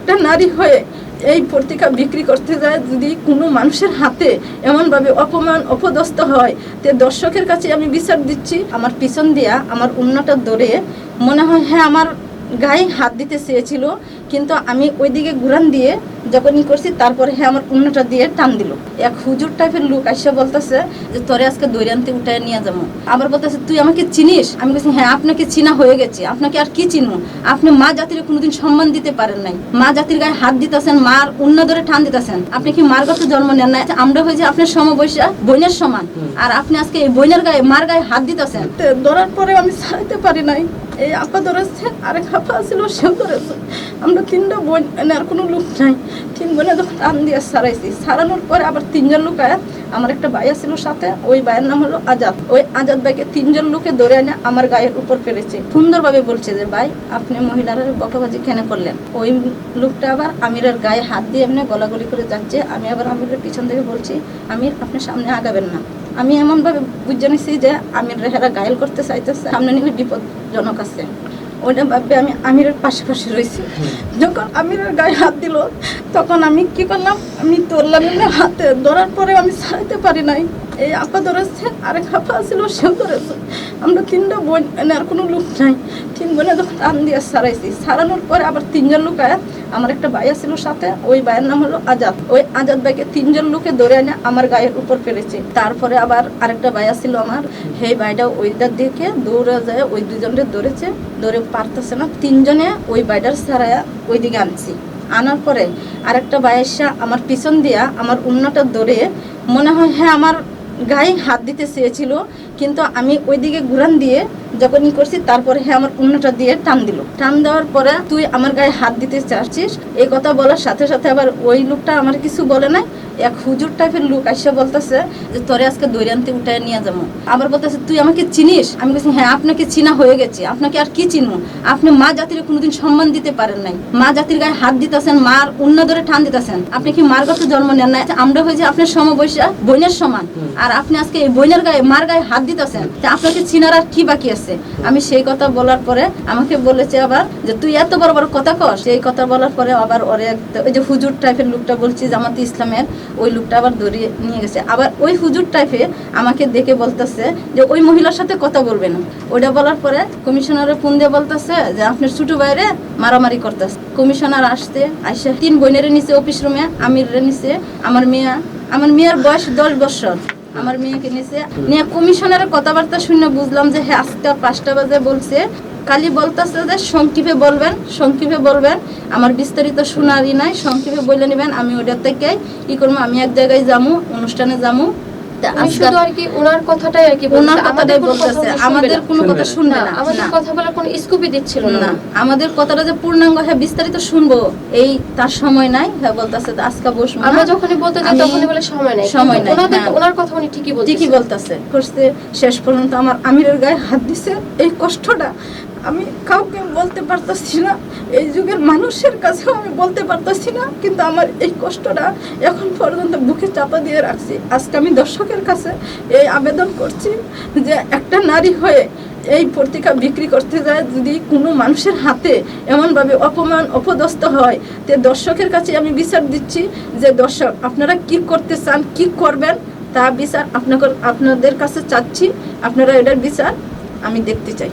একটা নারী হয়ে এই পত্রিকা বিক্রি করতে যায়, যদি কোনো মানুষের হাতে এমনভাবে অপমান অপদস্থ হয়, তে দর্শকের কাছে আমি বিচার দিচ্ছি। আমার পিছন দিয়া আমার উন্নটা ধরে মনে হয় হ্যাঁ আমার গায়ে হাত দিতে চেয়েছিল, কিন্তু আমি ওইদিকে ঘুরান দিয়ে যখনই করছি তারপরে হ্যাঁ আমার উন্নটা দিয়ে টান দিল। এক হুজুর টাইপের লোক আসে বলতেছে যে তোরে আজকে দৈরান্তে উঠায় নিয়ে যাবো। আবার বলতেছে তুই আমাকে চিনিস? আমি বলছি হ্যাঁ আপনাকে চিনা হয়ে গেছে, আপনাকে আর কি চিনবো? আপনি মা জাতির কোনোদিন সম্মান দিতে পারেন নাই, মা জাতির গায়ে হাত দিতেছেন, মার উন্ন ধরে টান দিতেছেন। আপনি কি মার গত জন্ম নেন নাই? আমরা হয়েছে আপনার সমবয়সা বোনের সমান, আর আপনি আজকে এই বোনের গায়ে মার গায়ে হাত দিতেছেন। ধরার পরে আমি ছাড়াইতে পারি নাই। এই আপা ধরেছে, আরেক আপা ছিল সেও ধরেছে। আমরা তিনটা বোন, আর কোনো লোক নাই। তিন বোনে যখন টান দিয়ে ছাড়াইছি, ছাড়ানোর পরে আবার তিনজন লোক আয়া, আমার একটা ভাইয়া ছিল সাথে, ওই ভাইয়ের নাম হলো আজাদ। ওই আজাদ ভাইকে তিনজন লোকে ধরে এনে আমার গায়ের উপর ফেলেছে। সুন্দরভাবে বলছে যে ভাই আপনি মহিলারা বকাবাজি কেন করলেন? ওই লোকটা আবার আমিরের গায়ে হাত দিয়ে এমনি গলাগলি করে যাচ্ছে। আমি আবার আমিরের পিছন থেকে বলছি আমির আপনি সামনে আগাবেন না। আমি এমনভাবে বুঝে নিছি যে আমির রেহারা ঘায়েল করতে চাইতেছে, সামনে নিলে বিপজ্জনক আছে। ওইটা ভাববে আমি আমিরের পাশাপাশি রয়েছি। যখন আমিরের গায়ে হাত দিল তখন আমি কি করলাম, আমি ধরলাম এমনি হাতে। ধরার পরে আমি ছাড়াইতে পারি নাই। এই আপা ধরেছে, আরেক আপা ছিল সেও ধরেছে। আমরা তিনটা বোন, আর কোনো লোক নাই। তিন বোনে যখন টান দিয়ে ছাড়াইছি, ছাড়ানোর পরে আবার তিনজন লোক আয়া, আমার একটা ভাইয়া ছিল সাথে, ওই ভাইয়ের নাম হলো আজাদ। ওই আজাদ ভাইকে তিনজন লোকে ধরে এনে আমার গায়ের উপর ফেলেছে। তারপরে আবার আরেকটা ভাইয়া ছিল আমার, সেই ভাইটাও ওইটার দিকে দৌড়ে যায়, ওই দুজনকে ধরেছে, ধরে পারতেছে না। তিনজনে ওই ভাইটার ছাড়াইয়া ওইদিকে আনছি। আনার পরে আরেকটা ভাইয়েসা আমার পিছন দিয়া আমার উন্নটা ধরে মনে হয় হ্যাঁ আমার গায়ে হাত দিতে চেয়েছিল, কিন্তু আমি ওইদিকে ঘুরান দিয়ে যখনই করছি তারপরে হ্যাঁ আমার উন্নটা দিয়ে টান দিল। টান দেওয়ার পরে তুই আমার গায়ে হাত দিতে চাচ্ছিস, এই কথা বলার সাথে সাথে আবার ওই লোকটা আমার কিছু বলে নাই। এক হুজুর টাইপের লোক আসে বলতেছে যে তোরে আজকে দৈরান্তে উঠায় নিয়ে যাবো। আবার বলতেছে তুই আমাকে চিনিস? আমি বলছি হ্যাঁ আপনাকে চিনা হয়ে গেছে, আপনাকে আর কি চিনবো? আপনি মা জাতির কোনোদিন সম্মান দিতে পারেন নাই, মা জাতির গায়ে হাত দিতেছেন, মার উন্ন ধরে টান দিতেছেন। আপনি কি মার গত জন্ম নেন নাই? আমরা হয়েছে আপনার সমবয়সা বোনের সমান, আর আপনি আজকে এই বোনের গায়ে মার গায়ে হাত দিতেছেন। আপনাকে চিনার আর কি বাকি আছে? আমি সেই কথা বলার পরে আমাকে বলেছে আবার যে তুই এত বড় বড় কথা কর। সেই কথা বলার পরে আবার ওরে ওই যে হুজুর টাইপের লোকটা বলছি জামাতে ইসলামের, ওই লোকটা আবার ধরিয়ে নিয়ে গেছে। আবার ওই হুজুর টাইপে আমাকে দেখে বলতেছে যে ওই মহিলার সাথে কথা বলবে না। ওইটা বলার পরে কমিশনারের ফোন দিয়ে বলতেছে যে আপনার ছোট ভাইরে মারামারি করতেছে। কমিশনার আসতে আইসা তিন বোনের নিচে অফিস রুমে, আমির নিচে, আমার মেয়ের বয়স 10 বছর, আমার মেয়েকে নিচে নিয়ে কমিশনারের কথাবার্তা শুনে বুঝলাম যে হ্যাঁ আজকে 5টা বাজে বলছে। কালি বলতেছে যে সংক্ষেপে বলবেন, আমার বিস্তারিত শোনারই নাই, সংক্ষেপে বলে নেবেন। আমি ওটার থেকে ই করবো, আমি এক জায়গায় যাবো, অনুষ্ঠানে যাবো। ওনার কথাটাই আর কি বলতেছে, আমাদের কোনো কথা শুনবে না, আমাদের কথা বলার কোনো স্কোপই দিচ্ছিল না। আমাদের কথাটা যে পূর্ণাঙ্গ হ্যাঁ বিস্তারিত শুনবো এই তার সময় নাই। হ্যাঁ বলতেছে আজকে বসবো। আমরা যখনই বলতে যাই তখনই বলে সময় নাই। ওনার কথা উনি ঠিকই বলতেছে। করতে শেষ পর্যন্ত আমার আমিরের গায়ে হাত দিছে। এই কষ্টটা আমি কাউকে বলতে পারতেছি না, এই যুগের মানুষের কাছেও আমি বলতে পারতেছি না, কিন্তু আমার এই কষ্টটা এখন পর্যন্ত বুকে চাপা দিয়ে রাখছি। আজকে আমি দর্শকের কাছে এই আবেদন করছি যে একটা নারী হয়ে এই পত্রিকা বিক্রি করতে যায়, যদি কোনো মানুষের হাতে এমনভাবে অপমান অপদস্থ হয়, তে দর্শকের কাছে আমি বিচার দিচ্ছি যে দর্শক আপনারা কি করতে চান, কি করবেন, তা বিচার আপনাদের কাছে চাচ্ছি। আপনারা এটার বিচার আমি দেখতে চাই।